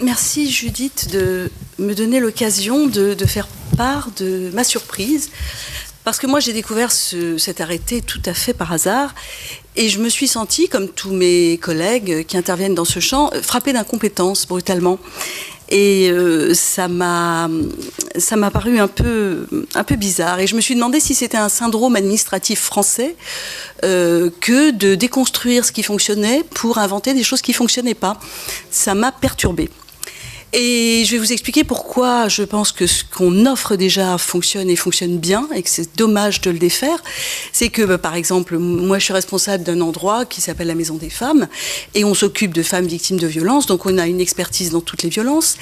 Merci Judith de me donner l'occasion de faire part de ma surprise. Parce que moi, j'ai découvert cet arrêté tout à fait par hasard. Et je me suis sentie, comme tous mes collègues qui interviennent dans ce champ, frappée d'incompétence, brutalement. Et ça m'a paru un peu bizarre. Et je me suis demandé si c'était un syndrome administratif français que de déconstruire ce qui fonctionnait pour inventer des choses qui ne fonctionnaient pas. Ça m'a perturbée. Et je vais vous expliquer pourquoi je pense que ce qu'on offre déjà fonctionne et fonctionne bien et que c'est dommage de le défaire. C'est que, par exemple, moi je suis responsable d'un endroit qui s'appelle la Maison des Femmes et on s'occupe de femmes victimes de violences, donc on a une expertise dans toutes les violences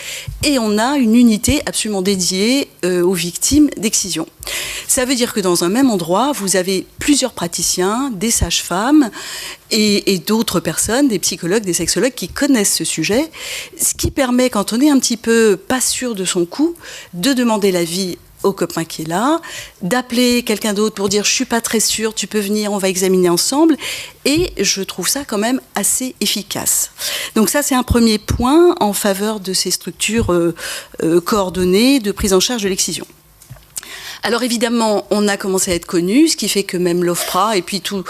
et on a une unité absolument dédiée aux victimes d'excision. Ça veut dire que dans un même endroit, vous avez plusieurs praticiens, des sages-femmes et d'autres personnes, des psychologues, des sexologues qui connaissent ce sujet, ce qui permet, quand on est un petit peu pas sûr de son coup, de demander l'avis au copain qui est là, d'appeler quelqu'un d'autre pour dire « je suis pas très sûre, tu peux venir, on va examiner ensemble ». Et je trouve ça quand même assez efficace. Donc ça, c'est un premier point en faveur de ces structures coordonnées de prise en charge de l'excision. Alors évidemment, on a commencé à être connus, ce qui fait que même l'OFPRA et puis tous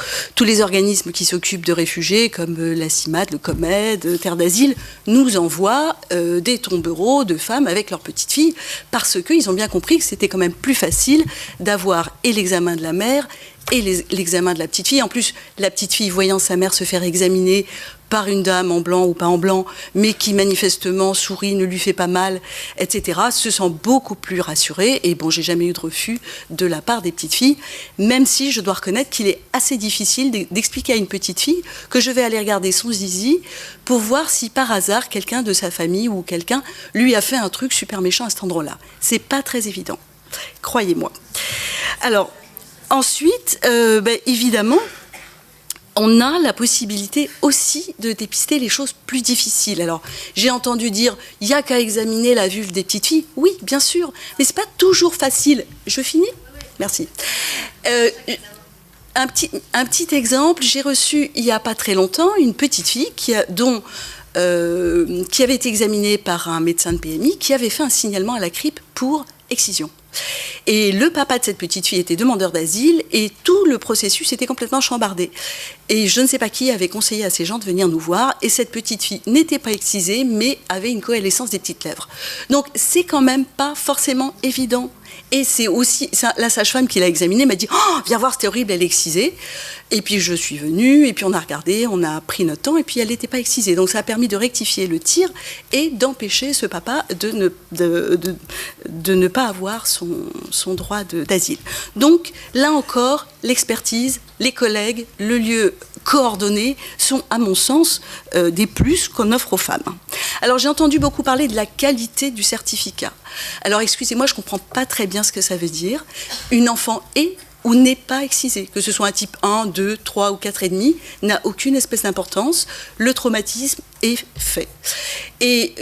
les organismes qui s'occupent de réfugiés, comme la CIMAD, le COMED, Terre d'Asile, nous envoient des tombereaux de femmes avec leurs petites filles, parce qu'ils ont bien compris que c'était quand même plus facile d'avoir et l'examen de la mère et l'examen de la petite fille. En plus, la petite fille, voyant sa mère se faire examiner par une dame en blanc ou pas en blanc, mais qui manifestement sourit, ne lui fait pas mal, etc., se sent beaucoup plus rassurée. Et bon, j'ai jamais eu de refus de la part des petites filles, même si je dois reconnaître qu'il est assez difficile d'expliquer à une petite fille que je vais aller regarder son zizi pour voir si par hasard quelqu'un de sa famille ou quelqu'un lui a fait un truc super méchant à cet endroit-là. C'est pas très évident, croyez-moi. Alors, ensuite, évidemment, on a la possibilité aussi de dépister les choses plus difficiles. Alors, j'ai entendu dire, il n'y a qu'à examiner la vulve des petites filles. Oui, bien sûr, mais ce n'est pas toujours facile. Je finis ? Merci. Un petit exemple, j'ai reçu, il n'y a pas très longtemps, une petite fille qui avait été examinée par un médecin de PMI, qui avait fait un signalement à la CRIP pour excision. Et le papa de cette petite fille était demandeur d'asile et tout le processus était complètement chambardé. Et je ne sais pas qui avait conseillé à ces gens de venir nous voir et cette petite fille n'était pas excisée mais avait une coalescence des petites lèvres. Donc c'est quand même pas forcément évident. Et c'est aussi, la sage-femme qui l'a examinée m'a dit « Oh, viens voir, c'était horrible, elle est excisée ». Et puis je suis venue, et puis on a regardé, on a pris notre temps, et puis elle n'était pas excisée. Donc ça a permis de rectifier le tir et d'empêcher ce papa de ne pas avoir son droit d'asile. Donc là encore, l'expertise, les collègues, le lieu coordonné sont, à mon sens, des plus qu'on offre aux femmes. Alors j'ai entendu beaucoup parler de la qualité du certificat. Alors excusez-moi, je ne comprends pas très bien ce que ça veut dire. Une enfant est ou n'est pas excisée, que ce soit un type 1, 2, 3 ou 4,5, n'a aucune espèce d'importance. Le traumatisme est fait. Et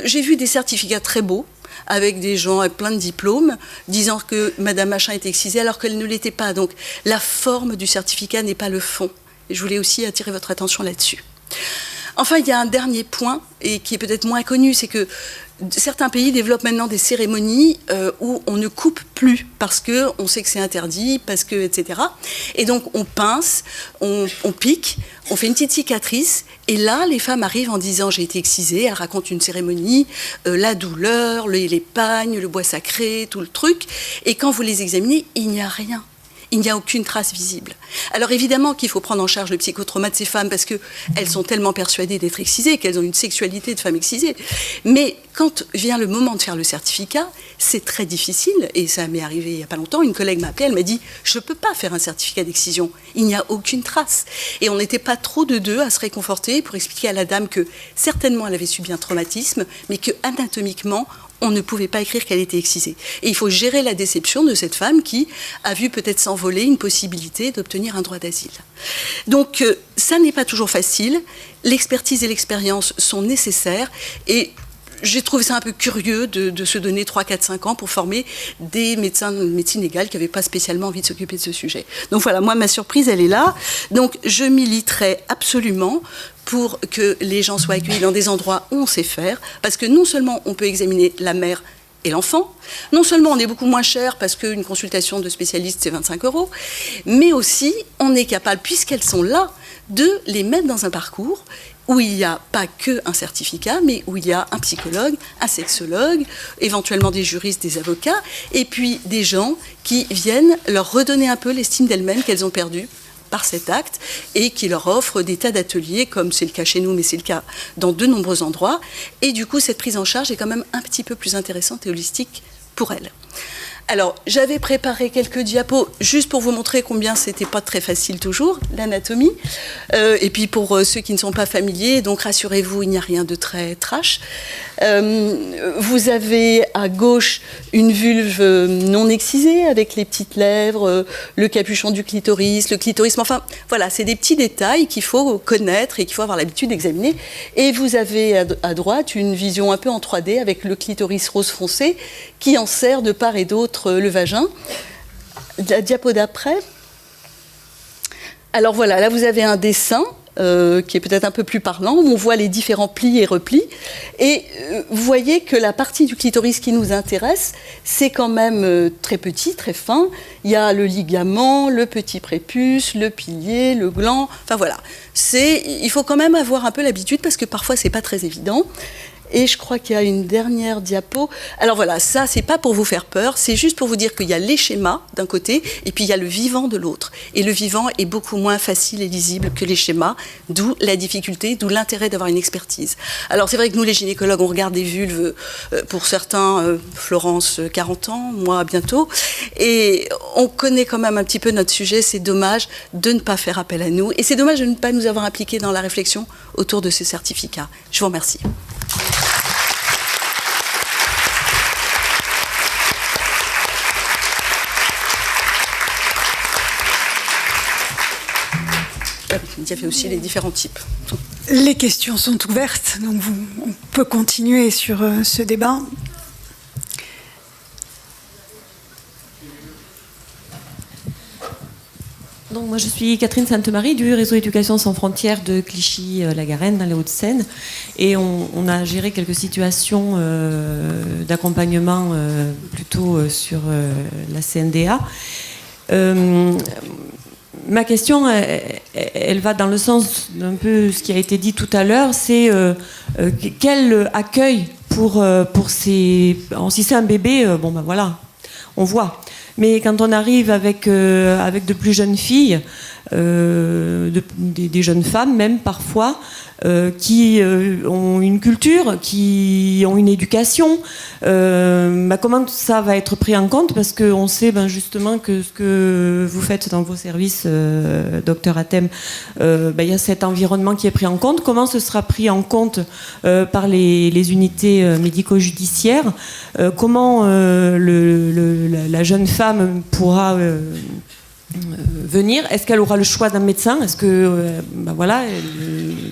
j'ai vu des certificats très beaux, avec des gens avec plein de diplômes, disant que Madame Machin était excisée alors qu'elle ne l'était pas. Donc la forme du certificat n'est pas le fond. Et je voulais aussi attirer votre attention là-dessus. Enfin, il y a un dernier point, et qui est peut-être moins connu, c'est que certains pays développent maintenant des cérémonies où on ne coupe plus parce qu'on sait que c'est interdit, parce que, etc. Et donc on pince, on pique, on fait une petite cicatrice, et là les femmes arrivent en disant j'ai été excisée, elles racontent une cérémonie, la douleur, les pagnes, le bois sacré, tout le truc, et quand vous les examinez, il n'y a rien. Il n'y a aucune trace visible. Alors évidemment qu'il faut prendre en charge le psychotrauma de ces femmes parce qu'elles sont tellement persuadées d'être excisées, qu'elles ont une sexualité de femme excisée. Mais quand vient le moment de faire le certificat, c'est très difficile. Et ça m'est arrivé il n'y a pas longtemps, une collègue m'a appelée, elle m'a dit « je ne peux pas faire un certificat d'excision, il n'y a aucune trace ». Et on n'était pas trop de deux à se réconforter pour expliquer à la dame que certainement elle avait subi un traumatisme, mais que anatomiquement, on ne pouvait pas écrire qu'elle était excisée. Et il faut gérer la déception de cette femme qui a vu peut-être s'envoler une possibilité d'obtenir un droit d'asile. Donc, ça n'est pas toujours facile. L'expertise et l'expérience sont nécessaires. Et j'ai trouvé ça un peu curieux de se donner 3, 4, 5 ans pour former des médecins de médecine légale qui n'avaient pas spécialement envie de s'occuper de ce sujet. Donc voilà, moi, ma surprise, elle est là. Donc, je militerai absolument pour que les gens soient accueillis dans des endroits où on sait faire, parce que non seulement on peut examiner la mère et l'enfant, non seulement on est beaucoup moins cher parce qu'une consultation de spécialiste c'est 25 €, mais aussi on est capable, puisqu'elles sont là, de les mettre dans un parcours où il n'y a pas qu'un certificat, mais où il y a un psychologue, un sexologue, éventuellement des juristes, des avocats, et puis des gens qui viennent leur redonner un peu l'estime d'elles-mêmes qu'elles ont perdue par cet acte, et qui leur offrent des tas d'ateliers, comme c'est le cas chez nous, mais c'est le cas dans de nombreux endroits. Et du coup, cette prise en charge est quand même un petit peu plus intéressante et holistique pour elles. Alors, j'avais préparé quelques diapos juste pour vous montrer combien c'était pas très facile toujours, l'anatomie. Et puis pour ceux qui ne sont pas familiers, donc rassurez-vous, il n'y a rien de très trash. Vous avez à gauche une vulve non excisée avec les petites lèvres, le capuchon du clitoris, le clitoris. Enfin, voilà, c'est des petits détails qu'il faut connaître et qu'il faut avoir l'habitude d'examiner. Et vous avez à droite une vision un peu en 3D avec le clitoris rose foncé qui en sert de part et d'autre le vagin. La diapo d'après. Alors voilà, là vous avez un dessin qui est peut-être un peu plus parlant, où on voit les différents plis et replis. Et vous voyez que la partie du clitoris qui nous intéresse, c'est quand même très petit, très fin. Il y a le ligament, le petit prépuce, le pilier, le gland. Enfin voilà, il faut quand même avoir un peu l'habitude parce que parfois c'est pas très évident. Et je crois qu'il y a une dernière diapo. Alors voilà, ça, c'est pas pour vous faire peur, c'est juste pour vous dire qu'il y a les schémas d'un côté, et puis il y a le vivant de l'autre. Et le vivant est beaucoup moins facile et lisible que les schémas, d'où la difficulté, d'où l'intérêt d'avoir une expertise. Alors c'est vrai que nous, les gynécologues, on regarde des vulves, pour certains, Florence, 40 ans, moi, bientôt, et on connaît quand même un petit peu notre sujet. C'est dommage de ne pas faire appel à nous, et c'est dommage de ne pas nous avoir impliqués dans la réflexion autour de ce certificat. Je vous remercie. Il y avait aussi les différents types. Les questions sont ouvertes, donc on peut continuer sur ce débat. Donc, moi, je suis Catherine Sainte-Marie du réseau Éducation sans frontières de Clichy-la-Garenne, dans les Hauts-de-Seine. Et on a géré quelques situations d'accompagnement plutôt sur la CNDA. Ma question, elle va dans le sens d'un peu ce qui a été dit tout à l'heure, c'est quel accueil pour ces... Si c'est un bébé, bon ben voilà, on voit. Mais quand on arrive avec de plus jeunes filles, des jeunes femmes même parfois, qui ont une culture, qui ont une éducation, comment ça va être pris en compte? Parce qu'on sait justement que ce que vous faites dans vos services, docteur Hatem, il y a cet environnement qui est pris en compte. Comment ce sera pris en compte par les unités médico-judiciaires? Comment la jeune femme pourra venir? Est-ce qu'elle aura le choix d'un médecin? Est-ce que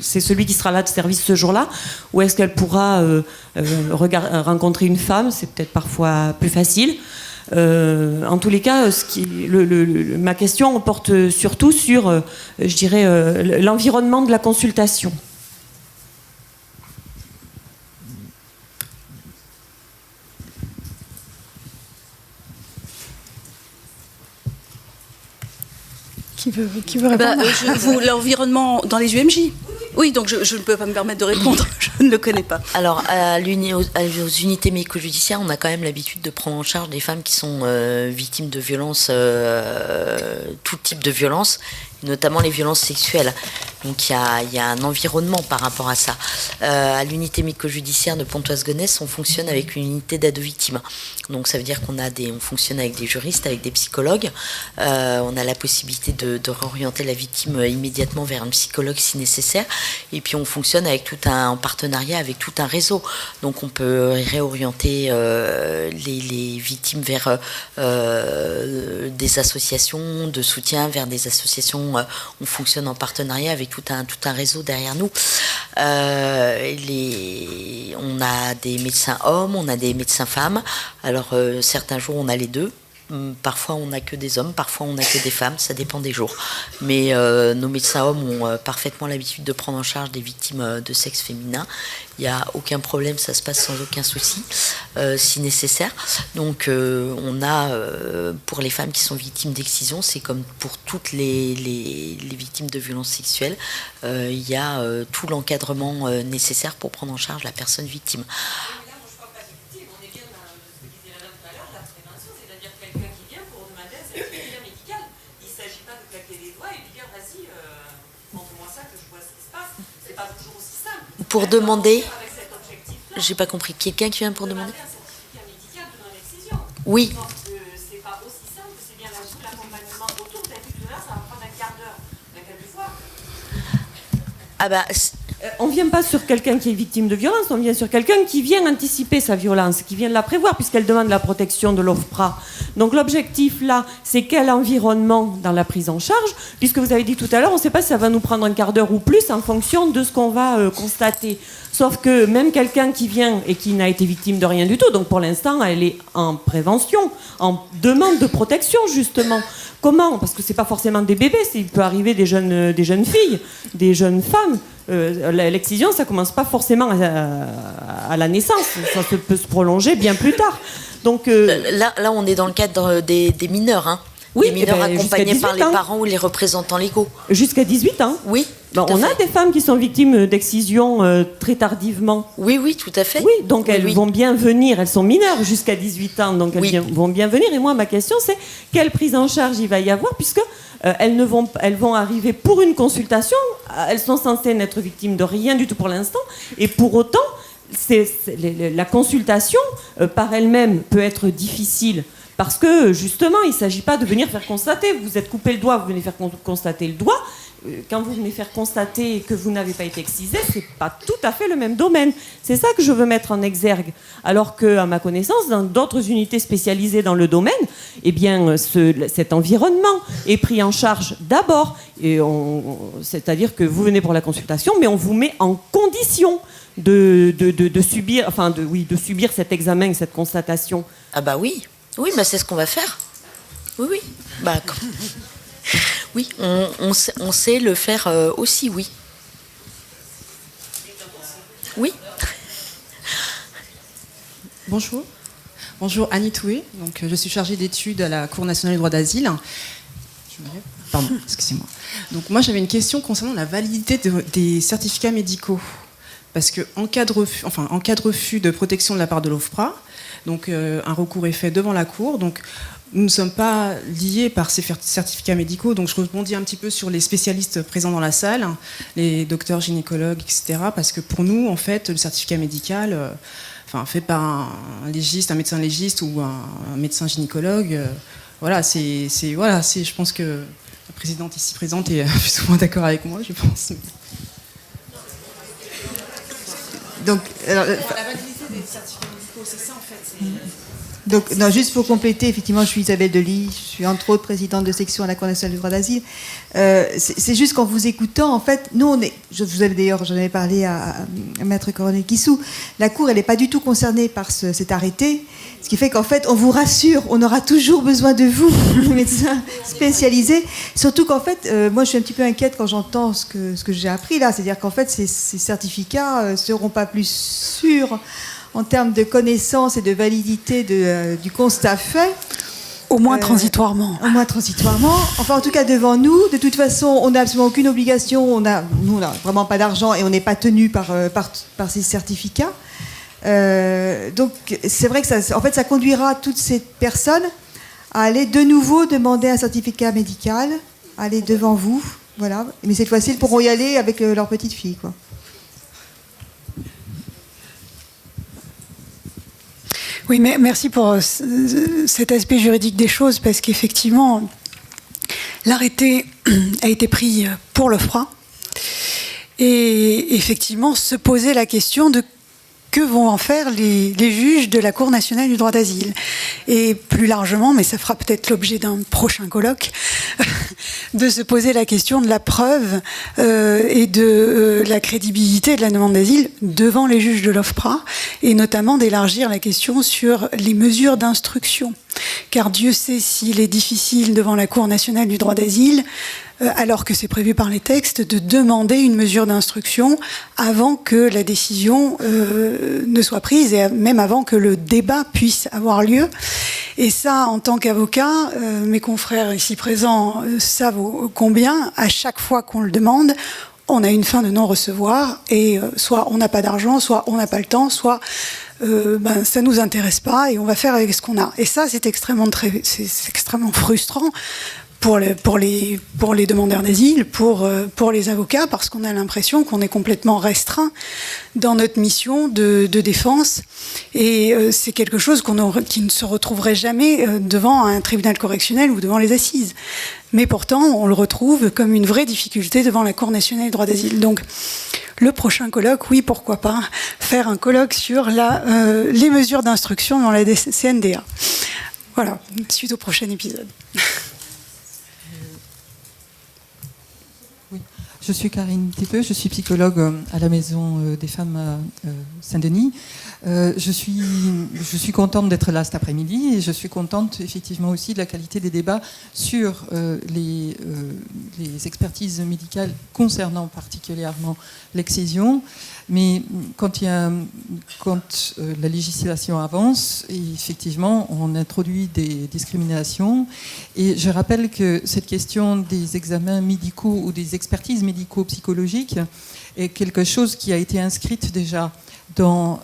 c'est celui qui sera là de service ce jour-là? Ou est-ce qu'elle pourra rencontrer une femme? C'est peut-être parfois plus facile. En tous les cas, ma question porte surtout sur, je dirais, l'environnement de la consultation. Qui veut répondre? L'environnement dans les UMJ. Oui, donc je ne peux pas me permettre de répondre, je ne le connais pas. Alors, aux unités médico-judiciaires, on a quand même l'habitude de prendre en charge des femmes qui sont victimes de violences, tout type de violences, notamment les violences sexuelles. Donc il y a un environnement par rapport à ça. À l'unité médico-judiciaire de Pontoise-Gonesse, on fonctionne avec une unité d'aide aux victimes. Donc ça veut dire on fonctionne avec des juristes, avec des psychologues. On a la possibilité de réorienter la victime immédiatement vers un psychologue si nécessaire. Et puis on fonctionne en partenariat avec tout un réseau. Donc on peut réorienter les victimes vers des associations de soutien, vers des associations. On fonctionne en partenariat avec tout un réseau derrière nous. On a des médecins hommes, on a des médecins femmes. Alors certains jours on a les deux. Parfois, on n'a que des hommes, parfois, on n'a que des femmes, ça dépend des jours. Mais nos médecins hommes ont parfaitement l'habitude de prendre en charge des victimes de sexe féminin. Il n'y a aucun problème, ça se passe sans aucun souci, si nécessaire. Donc, on a, pour les femmes qui sont victimes d'excision, c'est comme pour toutes les victimes de violences sexuelles, il y a tout l'encadrement nécessaire pour prendre en charge la personne victime. Pour demander, j'ai pas compris, quelqu'un qui vient pour demander. Oui. C'est pas aussi simple, c'est bien l'accompagnement autour. Vous avez vu tout à l'heure, ça va prendre un quart d'heure, quelquefois. Ah bah. On ne vient pas sur quelqu'un qui est victime de violence, on vient sur quelqu'un qui vient anticiper sa violence, qui vient la prévoir, puisqu'elle demande la protection de l'OFPRA. Donc l'objectif là, c'est quel environnement dans la prise en charge, puisque vous avez dit tout à l'heure, on ne sait pas si ça va nous prendre un quart d'heure ou plus en fonction de ce qu'on va constater. Sauf que même quelqu'un qui vient et qui n'a été victime de rien du tout, donc pour l'instant, elle est en prévention, en demande de protection justement. Comment ? Parce que c'est pas forcément des bébés, il peut arriver des jeunes filles, des jeunes femmes. L'excision, ça commence pas forcément à la naissance, ça peut se prolonger bien plus tard. Donc là, on est dans le cadre des mineurs, hein. Oui, les mineurs accompagnés par les parents ou les représentants légaux. Jusqu'à 18 ans. Oui. Ben, on a des femmes qui sont victimes d'excision très tardivement. Oui, tout à fait. Oui, donc elles vont bien venir, elles sont mineures jusqu'à 18 ans, donc elles vont bien venir. Et moi, ma question, c'est quelle prise en charge il va y avoir, puisque elles vont arriver pour une consultation, elles sont censées n'être victimes de rien du tout pour l'instant, et pour autant, la consultation par elle-même peut être difficile. Parce que, justement, il ne s'agit pas de venir faire constater. Vous êtes coupé le doigt, vous venez faire constater le doigt. Quand vous venez faire constater que vous n'avez pas été excisé, ce n'est pas tout à fait le même domaine. C'est ça que je veux mettre en exergue. Alors qu'à ma connaissance, dans d'autres unités spécialisées dans le domaine, eh bien, cet environnement est pris en charge d'abord. C'est-à-dire que vous venez pour la consultation, mais on vous met en condition de subir cet examen, cette constatation. Ah bah oui. Oui, bah c'est ce qu'on va faire. Oui. Bah, oui, on sait le faire aussi, oui. Oui. Bonjour. Bonjour, Annie Toué. Donc, je suis chargée d'études à la Cour nationale du droit d'asile. Pardon, excusez-moi. Donc, moi, j'avais une question concernant la validité des certificats médicaux. Parce qu'en cas de refus de protection de la part de l'OFPRA, donc un recours est fait devant la Cour. Donc nous ne sommes pas liés par ces certificats médicaux. Donc je rebondis un petit peu sur les spécialistes présents dans la salle, les docteurs gynécologues, etc. Parce que pour nous, en fait, le certificat médical, fait par un légiste, un médecin légiste ou un médecin gynécologue, je pense que la présidente ici présente est plus ou moins d'accord avec moi, je pense. Donc, la validité des certificats médicaux, c'est ça en fait. Donc, non, juste pour compléter, effectivement, je suis Isabelle Delis, je suis entre autres présidente de section à la Cour nationale du droit d'asile. C'est juste qu'en vous écoutant, en fait, nous, j'en avais parlé à Maître Coronel Kissou, la Cour, elle n'est pas du tout concernée par cet arrêté, ce qui fait qu'en fait, on vous rassure, on aura toujours besoin de vous, les médecins spécialisés, surtout qu'en fait, moi, je suis un petit peu inquiète quand j'entends ce que j'ai appris là, c'est-à-dire qu'en fait, ces certificats ne seront pas plus sûrs en termes de connaissance et de validité du constat fait. Au moins transitoirement. Au moins transitoirement. Enfin, en tout cas, devant nous, de toute façon, on n'a absolument aucune obligation. Nous, on n'a vraiment pas d'argent et on n'est pas tenu par ces certificats. Donc, c'est vrai que ça conduira toutes ces personnes à aller de nouveau demander un certificat médical, aller devant vous. Voilà. Mais cette fois-ci, elles pourront y aller avec leur petite fille, quoi. Oui, mais merci pour cet aspect juridique des choses, parce qu'effectivement, l'arrêté a été pris pour l'OFPRA. Et effectivement, se poser la question de que vont en faire les juges de la Cour nationale du droit d'asile. Et plus largement, mais ça fera peut-être l'objet d'un prochain colloque, de se poser la question de la preuve et de la crédibilité de la demande d'asile devant les juges de l'OFPRA, et notamment d'élargir la question sur les mesures d'instruction. car Dieu sait s'il est difficile devant la Cour nationale du droit d'asile, alors que c'est prévu par les textes, de demander une mesure d'instruction avant que la décision ne soit prise et même avant que le débat puisse avoir lieu. Et ça, en tant qu'avocat, mes confrères ici présents savent combien, à chaque fois qu'on le demande, on a une fin de non-recevoir et soit on n'a pas d'argent, soit on n'a pas le temps, soit ça nous intéresse pas et on va faire avec ce qu'on a. Et ça, c'est extrêmement frustrant pour les demandeurs d'asile, pour les avocats, parce qu'on a l'impression qu'on est complètement restreint dans notre mission de défense. Et c'est quelque chose qui ne se retrouverait jamais devant un tribunal correctionnel ou devant les assises. Mais pourtant, on le retrouve comme une vraie difficulté devant la Cour nationale du droit d'asile. Donc, le prochain colloque, oui, pourquoi pas, faire un colloque sur les mesures d'instruction dans la CNDA. Voilà, suite au prochain épisode. Je suis Karine Tepeux, je suis psychologue à la Maison des Femmes à Saint-Denis. Je suis contente d'être là cet après-midi et je suis contente effectivement aussi de la qualité des débats sur les expertises médicales concernant particulièrement l'excision. Mais quand la législation avance, effectivement, on introduit des discriminations. Et je rappelle que cette question des examens médicaux ou des expertises médico-psychologiques est quelque chose qui a été inscrite déjà dans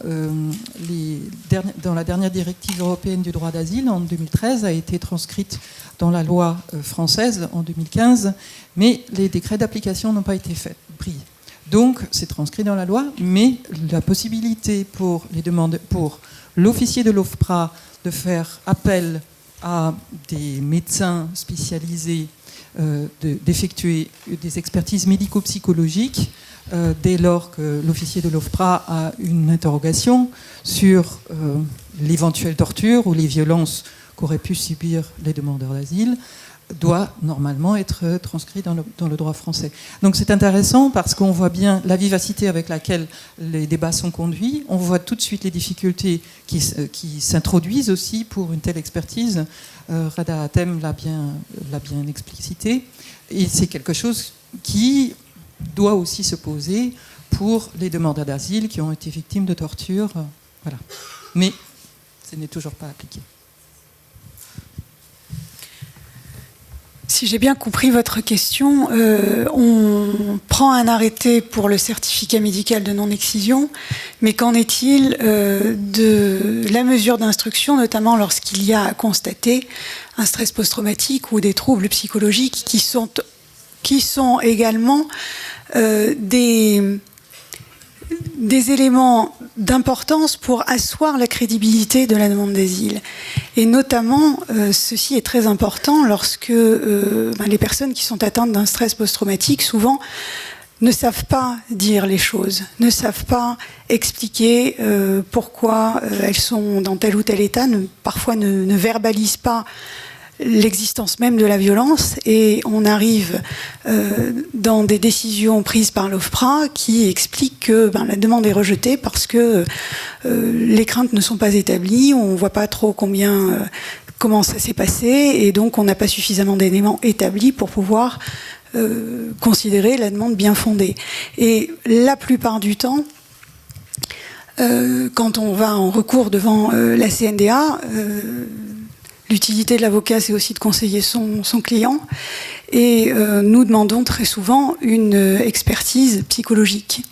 la dernière directive européenne du droit d'asile en 2013, a été transcrite dans la loi française en 2015, mais les décrets d'application n'ont pas été pris. Donc, c'est transcrit dans la loi, mais la possibilité pour l'officier de l'OFPRA de faire appel à des médecins spécialisés, d'effectuer des expertises médico-psychologiques dès lors que l'officier de l'OFPRA a une interrogation sur l'éventuelle torture ou les violences qu'auraient pu subir les demandeurs d'asile, doit normalement être transcrit dans le droit français. Donc c'est intéressant parce qu'on voit bien la vivacité avec laquelle les débats sont conduits, on voit tout de suite les difficultés qui s'introduisent aussi pour une telle expertise. Rada Hatem l'a bien explicité, et c'est quelque chose qui doit aussi se poser pour les demandeurs d'asile qui ont été victimes de torture. Voilà. Mais ce n'est toujours pas appliqué. Si j'ai bien compris votre question, on prend un arrêté pour le certificat médical de non-excision, mais qu'en est-il de la mesure d'instruction, notamment lorsqu'il y a à constater un stress post-traumatique ou des troubles psychologiques qui sont également des éléments d'importance pour asseoir la crédibilité de la demande d'asile. Et notamment, ceci est très important lorsque les personnes qui sont atteintes d'un stress post-traumatique, souvent, ne savent pas dire les choses, ne savent pas expliquer pourquoi elles sont dans tel ou tel état, parfois ne verbalisent pas l'existence même de la violence, et on arrive dans des décisions prises par l'OFPRA qui expliquent que la demande est rejetée parce que les craintes ne sont pas établies, on ne voit pas trop comment ça s'est passé, et donc on n'a pas suffisamment d'éléments établis pour pouvoir considérer la demande bien fondée. Et la plupart du temps, quand on va en recours devant la CNDA, l'utilité de l'avocat, c'est aussi de conseiller son client. Et nous demandons très souvent une expertise psychologique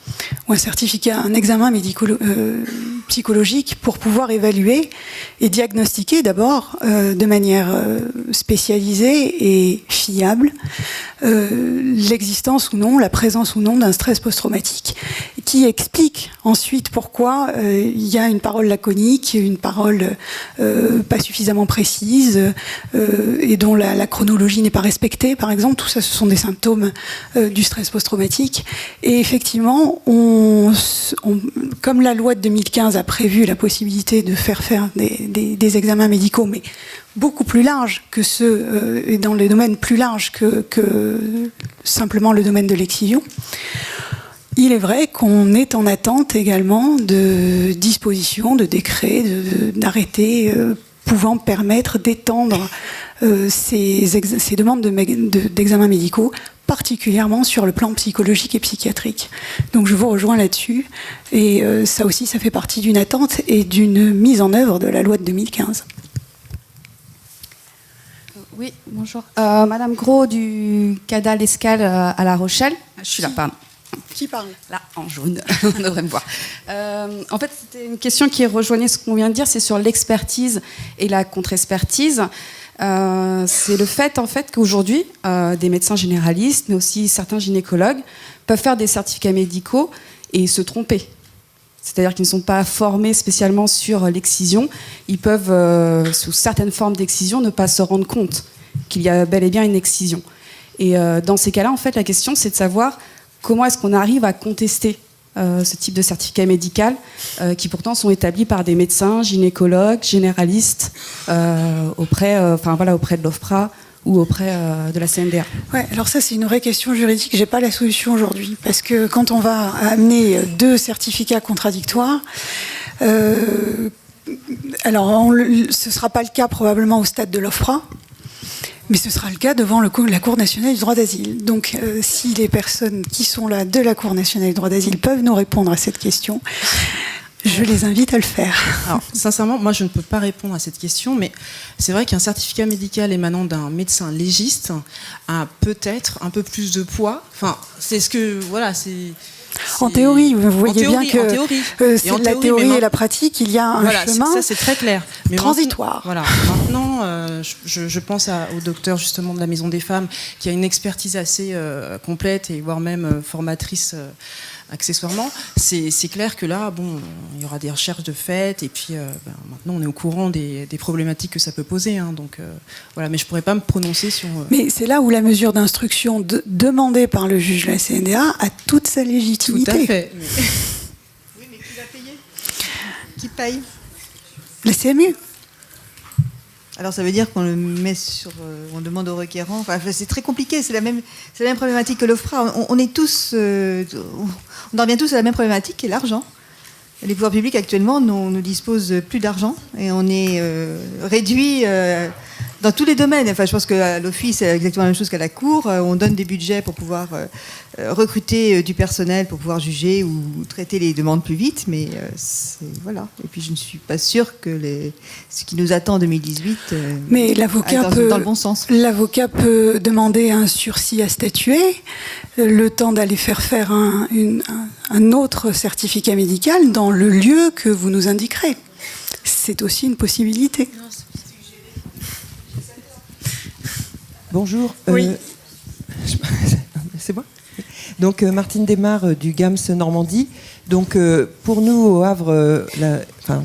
ou un certificat, un examen psychologique pour pouvoir évaluer et diagnostiquer d'abord de manière spécialisée et fiable l'existence ou non, la présence ou non d'un stress post-traumatique, qui explique ensuite pourquoi il y a une parole laconique, une parole pas suffisamment précise et dont la chronologie n'est pas respectée, par exemple. Tout ça, ce sont des symptômes du stress post-traumatique. Et effectivement, comme la loi de 2015 a prévu la possibilité de faire des examens médicaux, mais beaucoup plus larges que ceux, et dans les domaines plus larges que simplement le domaine de l'excision, il est vrai qu'on est en attente également de dispositions, de décrets, d'arrêtés pouvant permettre d'étendre ces demandes d'examens médicaux, particulièrement sur le plan psychologique et psychiatrique. Donc je vous rejoins là-dessus, et ça aussi, ça fait partie d'une attente et d'une mise en œuvre de la loi de 2015. Oui, bonjour. Madame Gros du CADA l'Escale à La Rochelle. Je suis là, pardon. Qui parle? Là, en jaune, on devrait me voir. En fait, c'était une question qui rejoignait ce qu'on vient de dire, c'est sur l'expertise et la contre-expertise. C'est le fait, en fait, qu'aujourd'hui, des médecins généralistes, mais aussi certains gynécologues, peuvent faire des certificats médicaux et se tromper. C'est-à-dire qu'ils ne sont pas formés spécialement sur l'excision. Ils peuvent, sous certaines formes d'excision, ne pas se rendre compte qu'il y a bel et bien une excision. Et dans ces cas-là, en fait, la question, c'est de savoir comment est-ce qu'on arrive à contester ce type de certificat médical qui pourtant sont établis par des médecins, gynécologues, généralistes auprès de l'OFPRA ou auprès de la CNDA. Ouais, alors ça c'est une vraie question juridique, j'ai pas la solution aujourd'hui, parce que quand on va amener deux certificats contradictoires, alors ce sera pas le cas probablement au stade de l'OFPRA, mais ce sera le cas devant la Cour nationale du droit d'asile. Donc si les personnes qui sont là de la Cour nationale du droit d'asile peuvent nous répondre à cette question, je les invite à le faire. Alors, sincèrement, moi, je ne peux pas répondre à cette question, mais c'est vrai qu'un certificat médical émanant d'un médecin légiste a peut-être un peu plus de poids. Enfin, c'est ce que... Voilà, c'est... En théorie, vous voyez bien que la théorie maintenant, et la pratique, il y a un chemin ça, c'est très clair. Mais transitoire. Maintenant, je pense au docteur justement de la Maison des Femmes qui a une expertise assez complète et voire même formatrice accessoirement. C'est clair que là, bon, il y aura des recherches de fait et puis maintenant on est au courant des problématiques que ça peut poser. Hein, donc voilà, mais je pourrais pas me prononcer sur. Mais c'est là où la mesure d'instruction demandée par le juge de la CNDA a toute sa légitimité. Tout à fait. Oui, mais qui va payer? Qui paye? La CMU. Alors ça veut dire qu'on le met sur, on demande aux requérants. Enfin, c'est très compliqué. C'est la même problématique que l'OFPRA. On est tous, on en revient tous à la même problématique, qui est l'argent. Les pouvoirs publics actuellement ne disposent plus d'argent et on est réduit dans tous les domaines. Enfin, je pense qu'à l'office, c'est exactement la même chose qu'à la Cour. On donne des budgets pour pouvoir recruter du personnel, pour pouvoir juger ou traiter les demandes plus vite. Mais voilà. Et puis, je ne suis pas sûre que ce qui nous attend en 2018 mais l'avocat dans le bon sens. L'avocat peut demander un sursis à statuer, le temps d'aller faire un autre certificat médical dans le lieu que vous nous indiquerez. C'est aussi une possibilité. Bonjour. Oui. C'est moi. Donc Martine Desmar du GAMS Normandie. Donc pour nous au Havre, la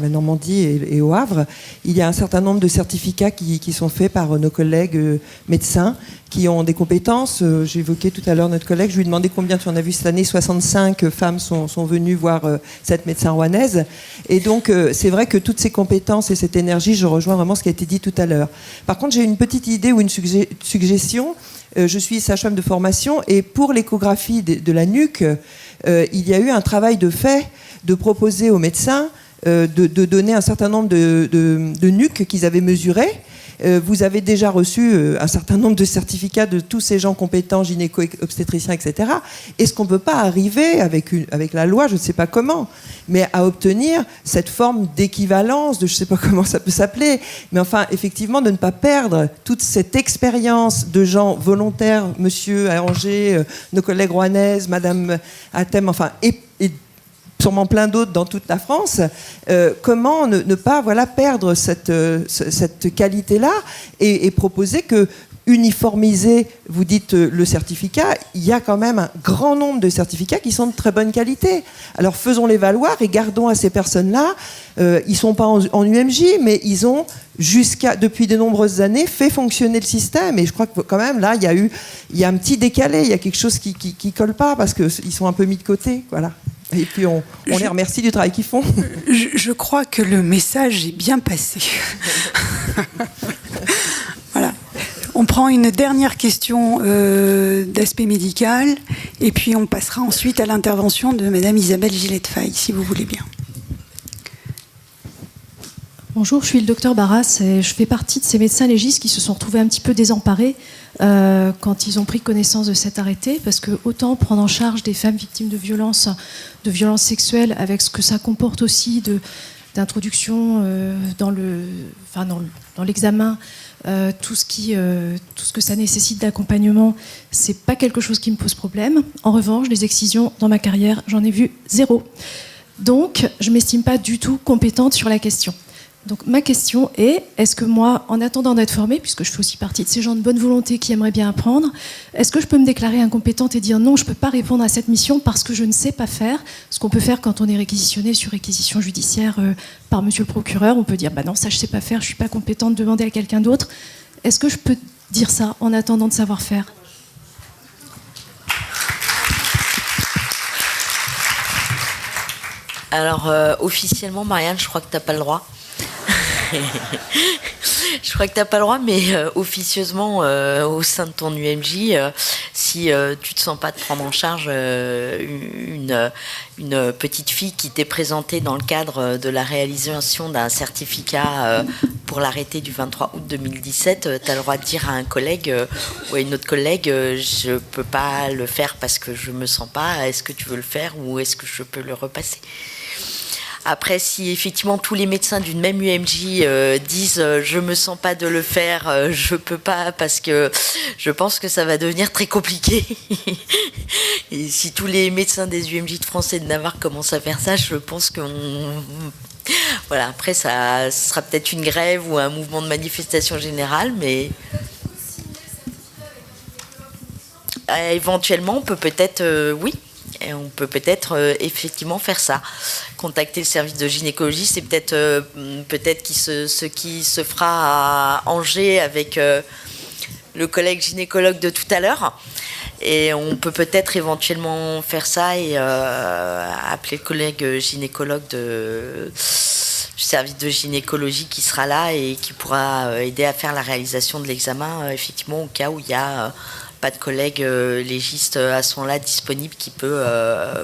Normandie et au Havre, il y a un certain nombre de certificats qui sont faits par nos collègues médecins qui ont des compétences. J'ai évoqué tout à l'heure notre collègue, je lui ai demandé combien, on a vu cette année 65 femmes sont venues voir cette médecin rouennaise. Et donc c'est vrai que toutes ces compétences et cette énergie, je rejoins vraiment ce qui a été dit tout à l'heure. Par contre, j'ai une petite idée ou une suggestion. Je suis sage-femme de formation et pour l'échographie de la nuque, il y a eu un travail de fait de proposer aux médecins de donner un certain nombre de nuques qu'ils avaient mesurées. Vous avez déjà reçu un certain nombre de certificats de tous ces gens compétents, gynéco, obstétriciens, etc. Est-ce qu'on ne peut pas arriver avec la loi, je ne sais pas comment, mais à obtenir cette forme d'équivalence, je ne sais pas comment ça peut s'appeler, mais enfin, effectivement, de ne pas perdre toute cette expérience de gens volontaires, monsieur à Angers, nos collègues rouennaises, madame à Thème, enfin, et sûrement plein d'autres dans toute la France, comment ne pas perdre cette qualité-là et proposer que, uniformiser, vous dites le certificat, il y a quand même un grand nombre de certificats qui sont de très bonne qualité. Alors faisons-les valoir et gardons à ces personnes-là, ils ne sont pas en UMJ, mais ils ont depuis de nombreuses années fait fonctionner le système. Et je crois que quand même là, il y a un petit décalé, il y a quelque chose qui colle pas parce qu'ils sont un peu mis de côté. Voilà. Et puis on les remercie du travail qu'ils font. Je crois que le message est bien passé. Voilà. On prend une dernière question d'aspect médical et puis on passera ensuite à l'intervention de Madame Isabelle Gillette-Faye, si vous voulez bien. Bonjour, je suis le docteur Barras et je fais partie de ces médecins légistes qui se sont retrouvés un petit peu désemparés quand ils ont pris connaissance de cet arrêté, parce que autant prendre en charge des femmes victimes de violences sexuelles, avec ce que ça comporte aussi d'introduction dans l'examen, tout ce que ça nécessite d'accompagnement, c'est pas quelque chose qui me pose problème. En revanche, les excisions dans ma carrière, j'en ai vu 0. Donc, je m'estime pas du tout compétente sur la question. Donc ma question est, est-ce que moi, en attendant d'être formée, puisque je fais aussi partie de ces gens de bonne volonté qui aimeraient bien apprendre, est-ce que je peux me déclarer incompétente et dire non, je ne peux pas répondre à cette mission parce que je ne sais pas faire ce qu'on peut faire quand on est réquisitionné sur réquisition judiciaire par monsieur le procureur? On peut dire, bah non, ça je ne sais pas faire, je ne suis pas compétente, demander à quelqu'un d'autre. Est-ce que je peux dire ça en attendant de savoir faire? Alors, officiellement, Marianne, je crois que tu n'as pas le droit. Je crois que tu n'as pas le droit, mais officieusement, au sein de ton UMJ, si tu te sens pas de prendre en charge une petite fille qui t'est présentée dans le cadre de la réalisation d'un certificat pour l'arrêté du 23 août 2017, tu as le droit de dire à un collègue ou à une autre collègue, je peux pas le faire parce que je me sens pas, est-ce que tu veux le faire ou est-ce que je peux le repasser? Après, si effectivement tous les médecins d'une même UMJ disent je me sens pas de le faire, je peux pas parce que je pense que ça va devenir très compliqué. Et si tous les médecins des UMJ de France et de Navarre commencent à faire ça, je pense qu'on... Voilà, après ça sera peut-être une grève ou un mouvement de manifestation générale, mais... éventuellement, on peut peut-être... oui. Et on peut peut-être effectivement faire ça. Contacter le service de gynécologie, c'est peut-être ce qui se fera à Angers avec le collègue gynécologue de tout à l'heure. Et on peut peut-être éventuellement faire ça et appeler le collègue gynécologue du service de gynécologie qui sera là et qui pourra aider à faire la réalisation de l'examen, effectivement, au cas où il y a... pas de collègue légiste à ce moment-là disponible qui peut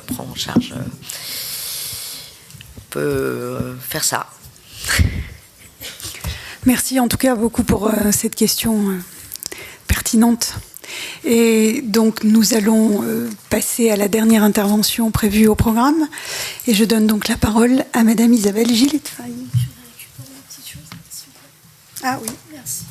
prendre en charge. On peut faire ça. Merci en tout cas beaucoup pour cette question pertinente. Et donc nous allons passer à la dernière intervention prévue au programme. Et je donne donc la parole à Madame Isabelle Gillet-Faye. Ah oui, merci.